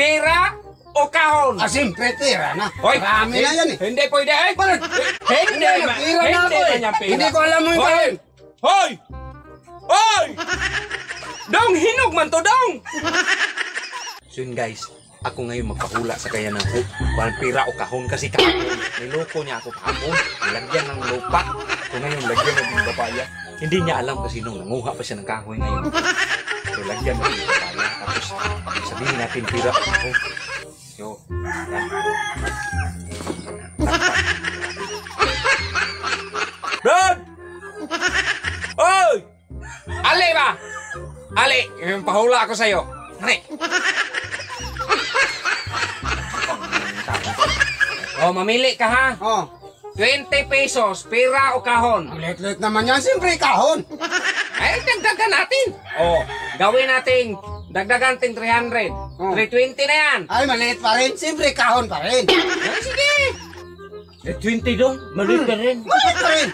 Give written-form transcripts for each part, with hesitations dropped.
Pera o kahon? Siyempre, pera na. Hoy, Marami na yan eh. Hindi pwede eh. Hindi, Pera na ako eh. kanyang pera. Hindi ko alam mo yung Hoy! kahon. Hoy! Hoy! Dong, hinog man to, dong! So yun guys, ako ngayon magpahula sa kaya ng kuhan pera o kahon kasi kahon. Niloko niya ako kahon. Nilagyan ng lupa. So ngayon, lagyan na ng papaya. Hindi niya alam kasi nung nanguha pa siya ng kahoy ngayon. So lagyan na ng papaya. Tapos sabihin natin pera o kahon. So, yan. Brad! Oy! Ali ba? Ali, yung pahula ako sa'yo. Hani. Oh, mamili ka ha. Oh. 20 pesos, pera o kahon? Ang lit-lit naman yan. Siyempre, kahon. Ay, dagdagan natin. Oh, gawin natin. Dagdagan natin 300. Oh. 320 na yan. Ay, maliit pa rin. Siyempre, kahon pa rin. Ay, sige. 20 dong, maliit ka rin. Maliit pa rin.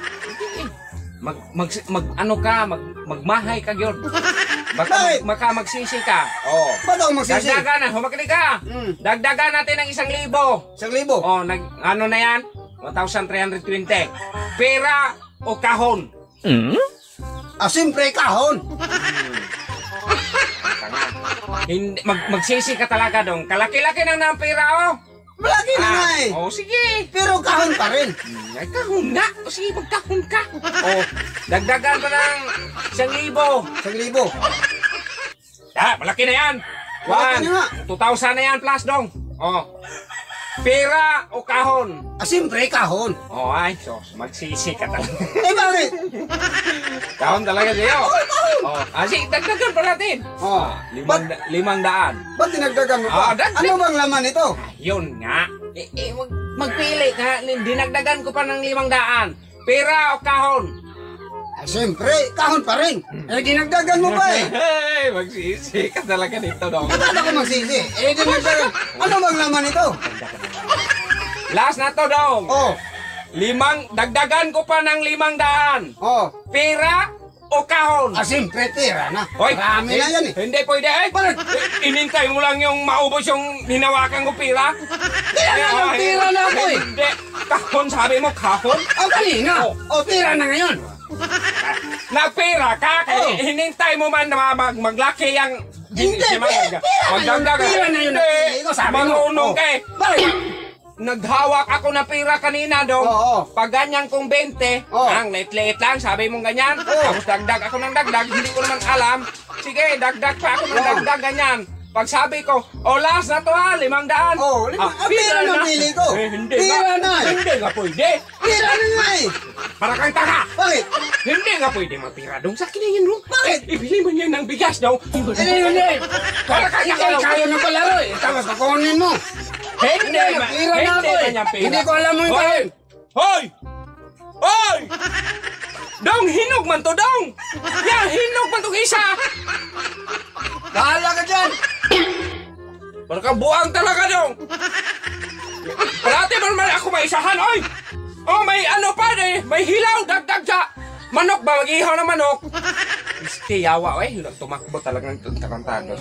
Magmahay ka yun. Bakit? Magsisi ka. Oh. Ba't ako magsisi? Dagdagan na, humakinig ka. Dagdagan natin ng 1,000. 1,000. Oh, ano na yan? 1,320. Pera o kahon? Siyempre, kahon. Hindi, magsisi ka talaga dong. Kalaki-laki na ng pera, oh. Malaki na nga eh. Oh, sige. Pero kahon pa rin. Ay, kahon nga. O sige, magkahon ka. Oh, dagdagan pa ng 1,000. 1,000. Malaki na yan. Malaki na nga. 2,000 na yan plus dong. Oh. Pera o kahon? Siyempre, kahon. Oh, ay, so, magsisi ka talaga. Eh, bakit? Kahon talaga sa'yo. Oh, sige, dagdagan pa natin. Oh. 500. Ba't dinagdagan mo pa? dagdag. Ano bang laman ito? Yun nga. Magpili ka. Dinagdagan ko pa ng 500. Pera o kahon? Siyempre, kahon pa rin. Dinagdagan mo pa eh. Hey, magsisi ka talaga dito dong. Ba't ako magsisi? Dinagdagan. Ano bang laman ito? Last na to dong. Oh. Dagdagan ko pa ng 500. Oh. Pera o kahon? Siyempre, pera na. Hoy, Marami na yan eh. Hindi pwede eh. Inintay mo lang yung maubos yung hinawakan ko pera. Pera na ako eh. Hindi. Kahon, sabi mo kahon? Kanina. Pera na ngayon. Nagpera ka, Oh. hinintay mo man na maglaki yung... Hindi, pera na yun. Napili ko, sabi mo. Marunong ka eh. Bakit? Naghawak ako ng pera kanina dong. Oo. Pag ganyan kong 20, Oo. ang liit-liit lang, sabi mong ganyan. Tapos dagdag ako ng dagdag, hindi ko naman alam. Sige, dagdag pa ako ng dagdag, ganyan. Pag sabi ko, last na to ha, 500. Pera na pili ko. Hindi Pera nga. na eh. Hindi nga pwede. Pera na nga eh. Para kang tanga. Bakit? Hindi nga pwede magpira dong. Sa akin na yan dong. Bakit? Ibili mo niya ng bigas dong. Hindi. Para kang tanga. Kayo na palaro eh. Tapos pakunin mo. Hindi. Pera na ako eh. kanyang pera. Hindi ko alam mo yung Hoy! kahon. Hoy! Hoy! Dong, hinog man to, dong! Yan, hinog man to isa! Bahala ka dyan. Para kang buang talaga, dong! Parati man ako maisahan, oy! Oh, may ano pa eh, may hilaw, dagdag sa manok ba? Mag-ihaw na manok. Iski, yawa, eh. Tumakbo talaga ng tarantado.